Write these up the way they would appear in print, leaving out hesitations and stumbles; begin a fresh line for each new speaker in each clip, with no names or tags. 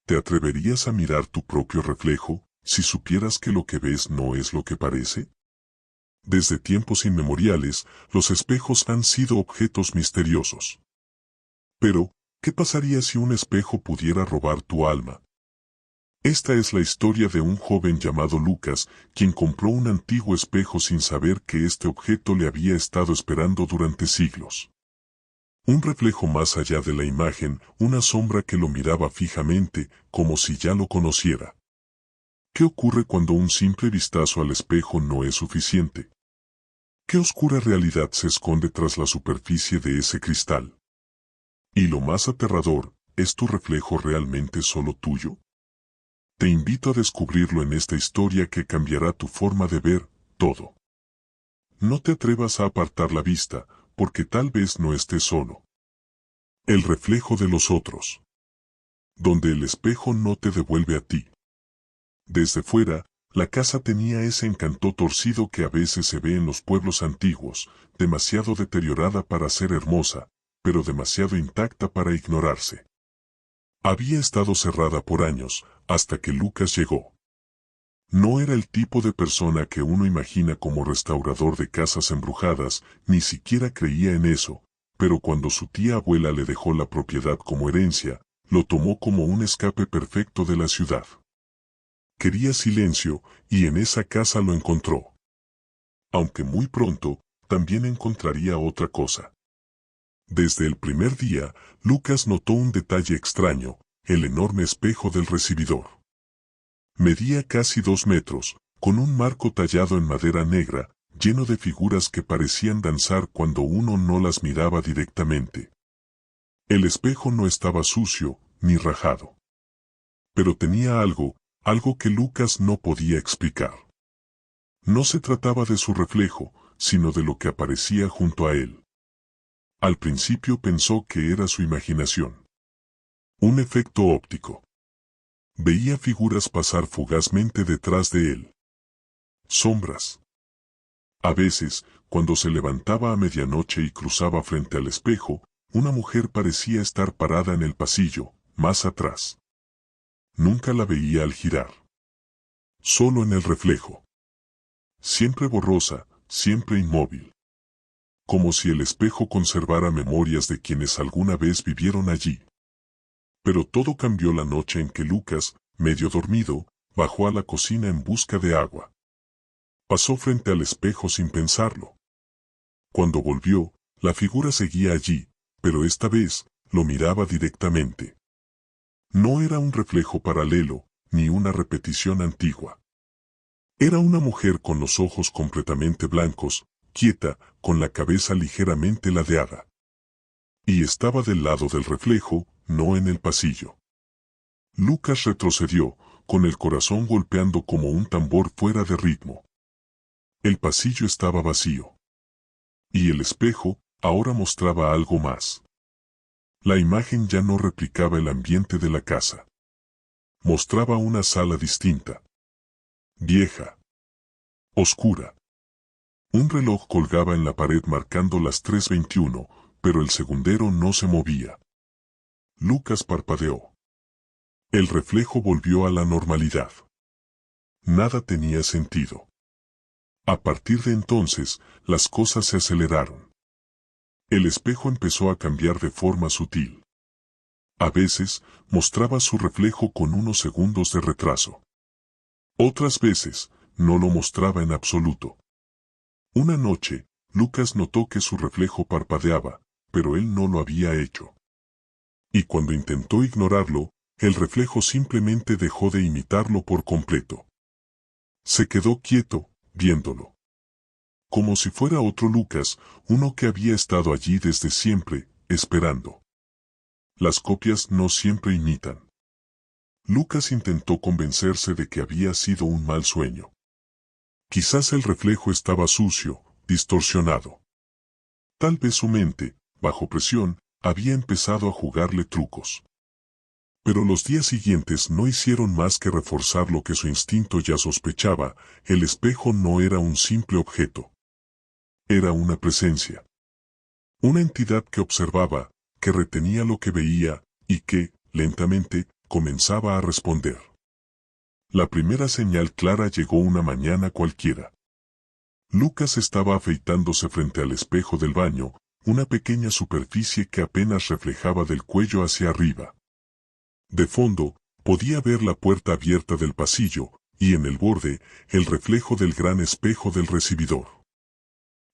¿Te atreverías a mirar tu propio reflejo, si supieras que lo que ves no es lo que parece? Desde tiempos inmemoriales, los espejos han sido objetos misteriosos. Pero, ¿qué pasaría si un espejo pudiera robar tu alma? Esta es la historia de un joven llamado Lucas, quien compró un antiguo espejo sin saber que este objeto le había estado esperando durante siglos. Un reflejo más allá de la imagen, una sombra que lo miraba fijamente, como si ya lo conociera. ¿Qué ocurre cuando un simple vistazo al espejo no es suficiente? ¿Qué oscura realidad se esconde tras la superficie de ese cristal? Y lo más aterrador, ¿es tu reflejo realmente solo tuyo? Te invito a descubrirlo en esta historia que cambiará tu forma de ver todo. No te atrevas a apartar la vista, porque tal vez no estés solo. El reflejo de los otros. Donde el espejo no te devuelve a ti. Desde fuera, la casa tenía ese encanto torcido que a veces se ve en los pueblos antiguos, demasiado deteriorada para ser hermosa, pero demasiado intacta para ignorarse. Había estado cerrada por años, hasta que Lucas llegó. No era el tipo de persona que uno imagina como restaurador de casas embrujadas, ni siquiera creía en eso, pero cuando su tía abuela le dejó la propiedad como herencia, lo tomó como un escape perfecto de la ciudad. Quería silencio, y en esa casa lo encontró. Aunque muy pronto, también encontraría otra cosa. Desde el primer día, Lucas notó un detalle extraño, el enorme espejo del recibidor. Medía casi 2 metros, con un marco tallado en madera negra, lleno de figuras que parecían danzar cuando uno no las miraba directamente. El espejo no estaba sucio, ni rajado. Pero tenía algo que Lucas no podía explicar. No se trataba de su reflejo, sino de lo que aparecía junto a él. Al principio pensó que era su imaginación. Un efecto óptico. Veía figuras pasar fugazmente detrás de él. Sombras. A veces, cuando se levantaba a medianoche y cruzaba frente al espejo, una mujer parecía estar parada en el pasillo, más atrás. Nunca la veía al girar. Solo en el reflejo. Siempre borrosa, siempre inmóvil. Como si el espejo conservara memorias de quienes alguna vez vivieron allí. Pero todo cambió la noche en que Lucas, medio dormido, bajó a la cocina en busca de agua. Pasó frente al espejo sin pensarlo. Cuando volvió, la figura seguía allí, pero esta vez, lo miraba directamente. No era un reflejo paralelo, ni una repetición antigua. Era una mujer con los ojos completamente blancos, quieta, con la cabeza ligeramente ladeada. Y estaba del lado del reflejo, no en el pasillo. Lucas retrocedió, con el corazón golpeando como un tambor fuera de ritmo. El pasillo estaba vacío. Y el espejo, ahora mostraba algo más. La imagen ya no replicaba el ambiente de la casa. Mostraba una sala distinta. Vieja. Oscura. Un reloj colgaba en la pared marcando las 3:21, pero el segundero no se movía. Lucas parpadeó. El reflejo volvió a la normalidad. Nada tenía sentido. A partir de entonces, las cosas se aceleraron. El espejo empezó a cambiar de forma sutil. A veces, mostraba su reflejo con unos segundos de retraso. Otras veces, no lo mostraba en absoluto. Una noche, Lucas notó que su reflejo parpadeaba, pero él no lo había hecho. Y cuando intentó ignorarlo, el reflejo simplemente dejó de imitarlo por completo. Se quedó quieto, viéndolo. Como si fuera otro Lucas, uno que había estado allí desde siempre, esperando. Las copias no siempre imitan. Lucas intentó convencerse de que había sido un mal sueño. Quizás el reflejo estaba sucio, distorsionado. Tal vez su mente, bajo presión, había empezado a jugarle trucos. Pero los días siguientes no hicieron más que reforzar lo que su instinto ya sospechaba: el espejo no era un simple objeto. Era una presencia. Una entidad que observaba, que retenía lo que veía, y que, lentamente, comenzaba a responder. La primera señal clara llegó una mañana cualquiera. Lucas estaba afeitándose frente al espejo del baño, una pequeña superficie que apenas reflejaba del cuello hacia arriba. De fondo, podía ver la puerta abierta del pasillo, y en el borde, el reflejo del gran espejo del recibidor.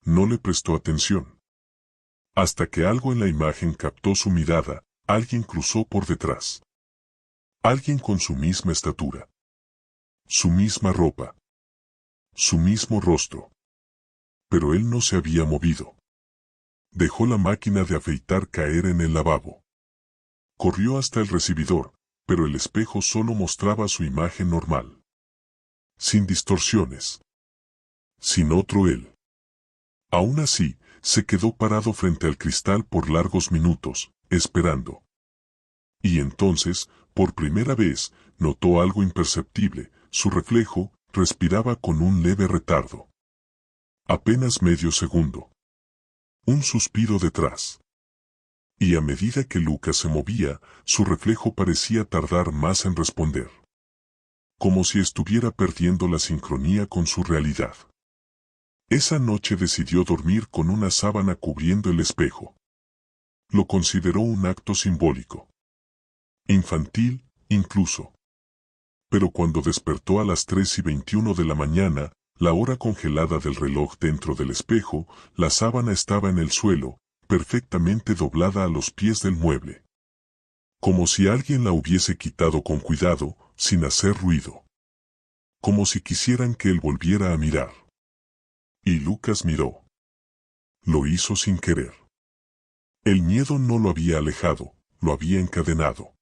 No le prestó atención. Hasta que algo en la imagen captó su mirada, alguien cruzó por detrás. Alguien con su misma estatura. Su misma ropa. Su mismo rostro. Pero él no se había movido. Dejó la máquina de afeitar caer en el lavabo. Corrió hasta el recibidor, pero el espejo solo mostraba su imagen normal. Sin distorsiones. Sin otro él. Aún así, se quedó parado frente al cristal por largos minutos, esperando. Y entonces, por primera vez, notó algo imperceptible, su reflejo, respiraba con un leve retardo. Apenas medio segundo. Un suspiro detrás. Y a medida que Lucas se movía, su reflejo parecía tardar más en responder. Como si estuviera perdiendo la sincronía con su realidad. Esa noche decidió dormir con una sábana cubriendo el espejo. Lo consideró un acto simbólico. Infantil, incluso. Pero cuando despertó a las 3:21 de la mañana, la hora congelada del reloj dentro del espejo, la sábana estaba en el suelo, perfectamente doblada a los pies del mueble. Como si alguien la hubiese quitado con cuidado, sin hacer ruido. Como si quisieran que él volviera a mirar. Y Lucas miró. Lo hizo sin querer. El miedo no lo había alejado, lo había encadenado.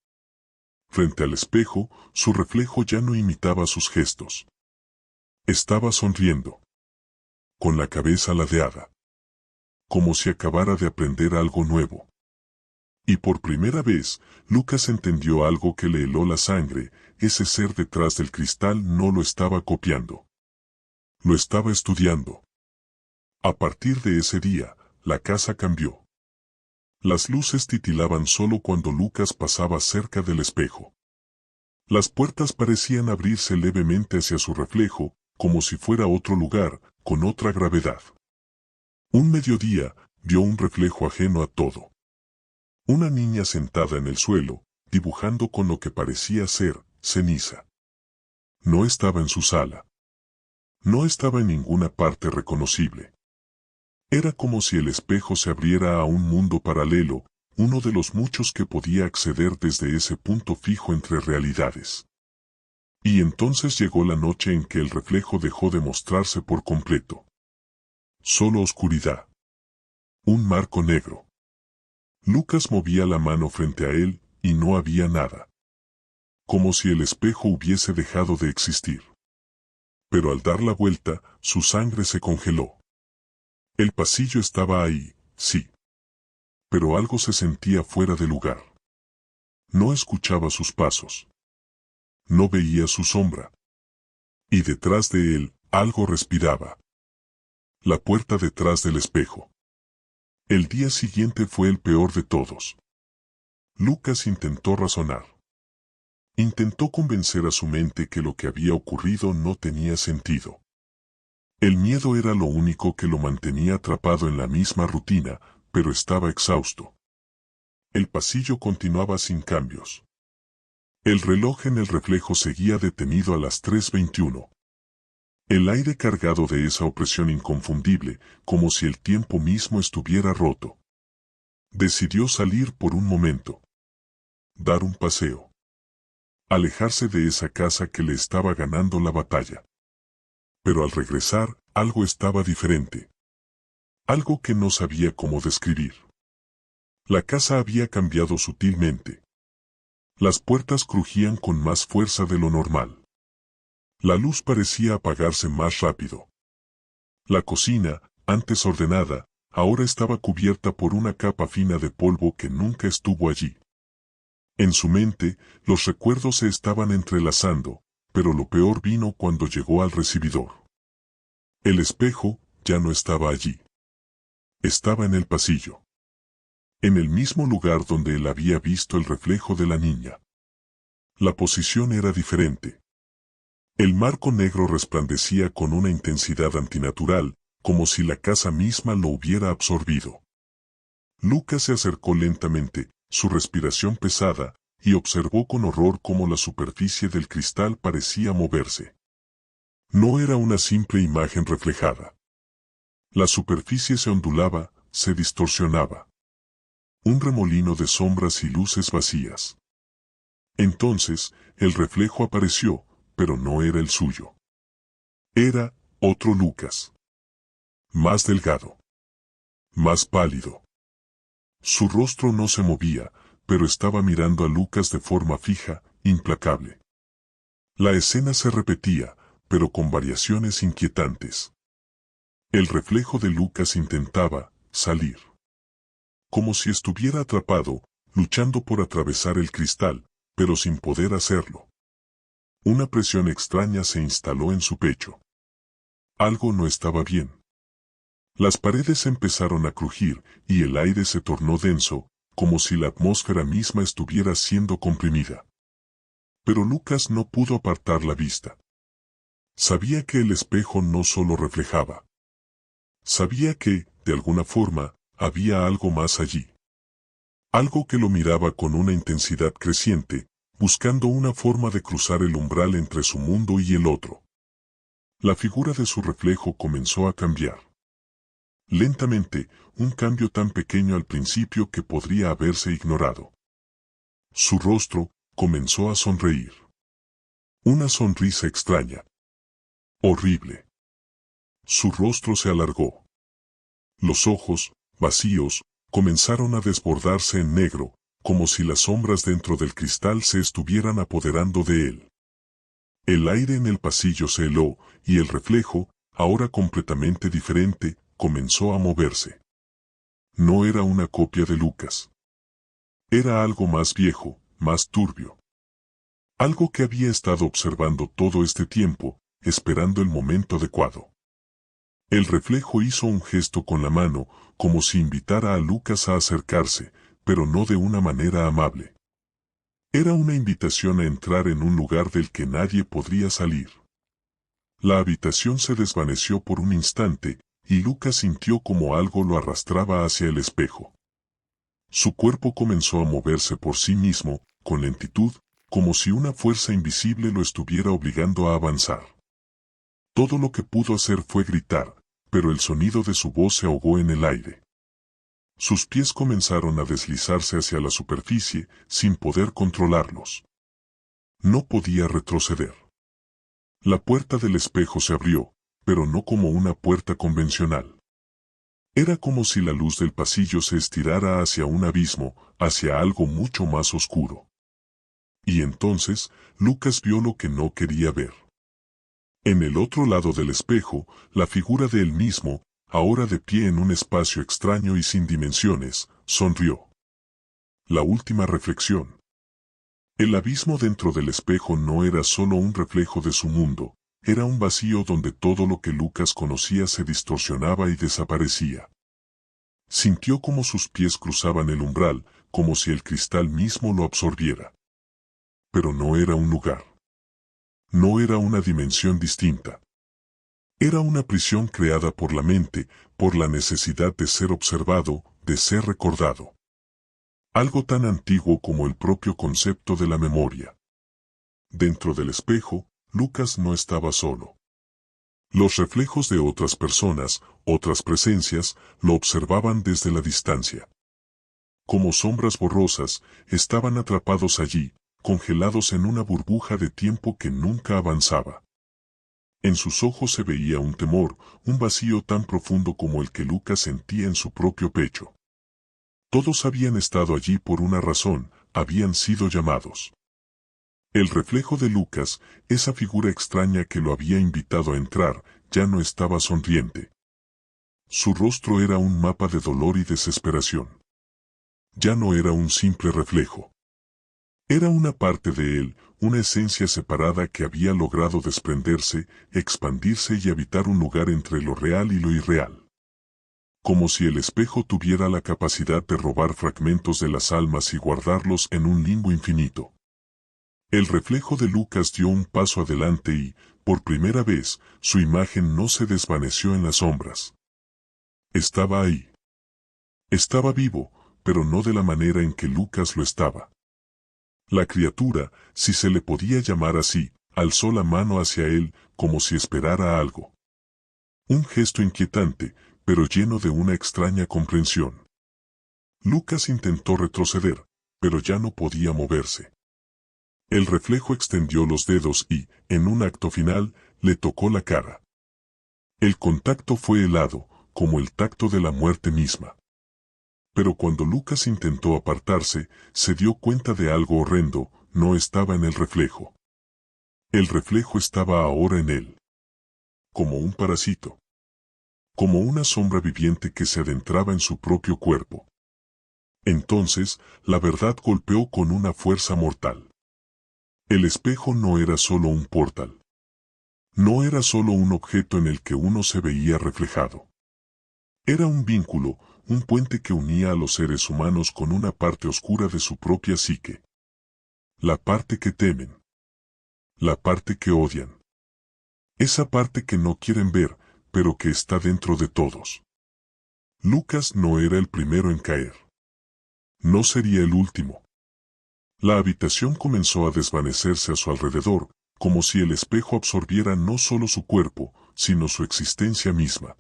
Frente al espejo, su reflejo ya no imitaba sus gestos. Estaba sonriendo. Con la cabeza ladeada. Como si acabara de aprender algo nuevo. Y por primera vez, Lucas entendió algo que le heló la sangre, ese ser detrás del cristal no lo estaba copiando. Lo estaba estudiando. A partir de ese día, la casa cambió. Las luces titilaban solo cuando Lucas pasaba cerca del espejo. Las puertas parecían abrirse levemente hacia su reflejo, como si fuera otro lugar, con otra gravedad. Un mediodía, vio un reflejo ajeno a todo. Una niña sentada en el suelo, dibujando con lo que parecía ser ceniza. No estaba en su sala. No estaba en ninguna parte reconocible. Era como si el espejo se abriera a un mundo paralelo, uno de los muchos que podía acceder desde ese punto fijo entre realidades. Y entonces llegó la noche en que el reflejo dejó de mostrarse por completo. Solo oscuridad. Un marco negro. Lucas movía la mano frente a él, y no había nada. Como si el espejo hubiese dejado de existir. Pero al dar la vuelta, su sangre se congeló. El pasillo estaba ahí, sí. Pero algo se sentía fuera de lugar. No escuchaba sus pasos. No veía su sombra. Y detrás de él, algo respiraba. La puerta detrás del espejo. El día siguiente fue el peor de todos. Lucas intentó razonar. Intentó convencer a su mente que lo que había ocurrido no tenía sentido. El miedo era lo único que lo mantenía atrapado en la misma rutina, pero estaba exhausto. El pasillo continuaba sin cambios. El reloj en el reflejo seguía detenido a las 3:21. El aire cargado de esa opresión inconfundible, como si el tiempo mismo estuviera roto. Decidió salir por un momento. Dar un paseo. Alejarse de esa casa que le estaba ganando la batalla. Pero al regresar, algo estaba diferente. Algo que no sabía cómo describir. La casa había cambiado sutilmente. Las puertas crujían con más fuerza de lo normal. La luz parecía apagarse más rápido. La cocina, antes ordenada, ahora estaba cubierta por una capa fina de polvo que nunca estuvo allí. En su mente, los recuerdos se estaban entrelazando, pero lo peor vino cuando llegó al recibidor. El espejo ya no estaba allí. Estaba en el pasillo. En el mismo lugar donde él había visto el reflejo de la niña. La posición era diferente. El marco negro resplandecía con una intensidad antinatural, como si la casa misma lo hubiera absorbido. Lucas se acercó lentamente, su respiración pesada, y observó con horror cómo la superficie del cristal parecía moverse. No era una simple imagen reflejada. La superficie se ondulaba, se distorsionaba. Un remolino de sombras y luces vacías. Entonces, el reflejo apareció, pero no era el suyo. Era otro Lucas. Más delgado. Más pálido. Su rostro no se movía, pero estaba mirando a Lucas de forma fija, implacable. La escena se repetía, pero con variaciones inquietantes. El reflejo de Lucas intentaba salir. Como si estuviera atrapado, luchando por atravesar el cristal, pero sin poder hacerlo. Una presión extraña se instaló en su pecho. Algo no estaba bien. Las paredes empezaron a crujir y el aire se tornó denso, como si la atmósfera misma estuviera siendo comprimida. Pero Lucas no pudo apartar la vista. Sabía que el espejo no solo reflejaba. Sabía que, de alguna forma, había algo más allí. Algo que lo miraba con una intensidad creciente, buscando una forma de cruzar el umbral entre su mundo y el otro. La figura de su reflejo comenzó a cambiar. Lentamente, un cambio tan pequeño al principio que podría haberse ignorado. Su rostro comenzó a sonreír. Una sonrisa extraña. Horrible. Su rostro se alargó. Los ojos, vacíos, comenzaron a desbordarse en negro, como si las sombras dentro del cristal se estuvieran apoderando de él. El aire en el pasillo se heló, y el reflejo, ahora completamente diferente, comenzó a moverse. No era una copia de Lucas. Era algo más viejo, más turbio. Algo que había estado observando todo este tiempo, esperando el momento adecuado. El reflejo hizo un gesto con la mano, como si invitara a Lucas a acercarse, pero no de una manera amable. Era una invitación a entrar en un lugar del que nadie podría salir. La habitación se desvaneció por un instante, y Lucas sintió como algo lo arrastraba hacia el espejo. Su cuerpo comenzó a moverse por sí mismo, con lentitud, como si una fuerza invisible lo estuviera obligando a avanzar. Todo lo que pudo hacer fue gritar, pero el sonido de su voz se ahogó en el aire. Sus pies comenzaron a deslizarse hacia la superficie, sin poder controlarlos. No podía retroceder. La puerta del espejo se abrió, pero no como una puerta convencional. Era como si la luz del pasillo se estirara hacia un abismo, hacia algo mucho más oscuro. Y entonces, Lucas vio lo que no quería ver. En el otro lado del espejo, la figura de él mismo, ahora de pie en un espacio extraño y sin dimensiones, sonrió. La última reflexión. El abismo dentro del espejo no era solo un reflejo de su mundo, era un vacío donde todo lo que Lucas conocía se distorsionaba y desaparecía. Sintió como sus pies cruzaban el umbral, como si el cristal mismo lo absorbiera. Pero no era un lugar. No era una dimensión distinta. Era una prisión creada por la mente, por la necesidad de ser observado, de ser recordado. Algo tan antiguo como el propio concepto de la memoria. Dentro del espejo, Lucas no estaba solo. Los reflejos de otras personas, otras presencias, lo observaban desde la distancia. Como sombras borrosas, estaban atrapados allí, congelados en una burbuja de tiempo que nunca avanzaba. En sus ojos se veía un temor, un vacío tan profundo como el que Lucas sentía en su propio pecho. Todos habían estado allí por una razón, habían sido llamados. El reflejo de Lucas, esa figura extraña que lo había invitado a entrar, ya no estaba sonriente. Su rostro era un mapa de dolor y desesperación. Ya no era un simple reflejo. Era una parte de él, una esencia separada que había logrado desprenderse, expandirse y habitar un lugar entre lo real y lo irreal. Como si el espejo tuviera la capacidad de robar fragmentos de las almas y guardarlos en un limbo infinito. El reflejo de Lucas dio un paso adelante y, por primera vez, su imagen no se desvaneció en las sombras. Estaba ahí. Estaba vivo, pero no de la manera en que Lucas lo estaba. La criatura, si se le podía llamar así, alzó la mano hacia él, como si esperara algo. Un gesto inquietante, pero lleno de una extraña comprensión. Lucas intentó retroceder, pero ya no podía moverse. El reflejo extendió los dedos y, en un acto final, le tocó la cara. El contacto fue helado, como el tacto de la muerte misma. Pero cuando Lucas intentó apartarse, se dio cuenta de algo horrendo, no estaba en el reflejo. El reflejo estaba ahora en él. Como un parásito. Como una sombra viviente que se adentraba en su propio cuerpo. Entonces, la verdad golpeó con una fuerza mortal. El espejo no era solo un portal. No era solo un objeto en el que uno se veía reflejado. Era un vínculo, un puente que unía a los seres humanos con una parte oscura de su propia psique. La parte que temen. La parte que odian. Esa parte que no quieren ver, pero que está dentro de todos. Lucas no era el primero en caer. No sería el último. La habitación comenzó a desvanecerse a su alrededor, como si el espejo absorbiera no solo su cuerpo, sino su existencia misma.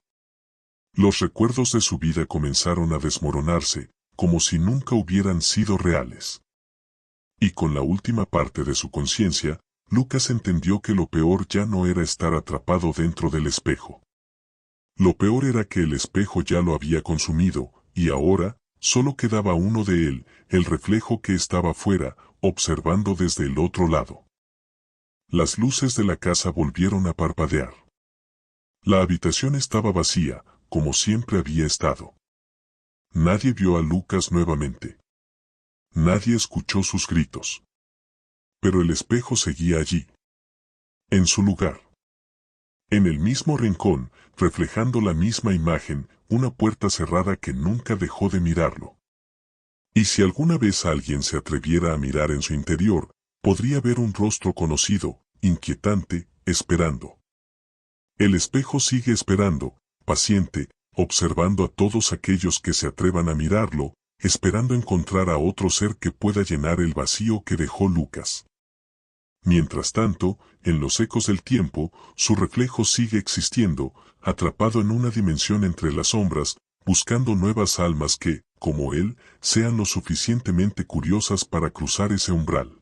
Los recuerdos de su vida comenzaron a desmoronarse, como si nunca hubieran sido reales. Y con la última parte de su conciencia, Lucas entendió que lo peor ya no era estar atrapado dentro del espejo. Lo peor era que el espejo ya lo había consumido, y ahora, solo quedaba uno de él, el reflejo que estaba fuera, observando desde el otro lado. Las luces de la casa volvieron a parpadear. La habitación estaba vacía, como siempre había estado. Nadie vio a Lucas nuevamente. Nadie escuchó sus gritos. Pero el espejo seguía allí. En su lugar. En el mismo rincón, reflejando la misma imagen, una puerta cerrada que nunca dejó de mirarlo. Y si alguna vez alguien se atreviera a mirar en su interior, podría ver un rostro conocido, inquietante, esperando. El espejo sigue esperando, paciente, observando a todos aquellos que se atrevan a mirarlo, esperando encontrar a otro ser que pueda llenar el vacío que dejó Lucas. Mientras tanto, en los ecos del tiempo, su reflejo sigue existiendo, atrapado en una dimensión entre las sombras, buscando nuevas almas que, como él, sean lo suficientemente curiosas para cruzar ese umbral.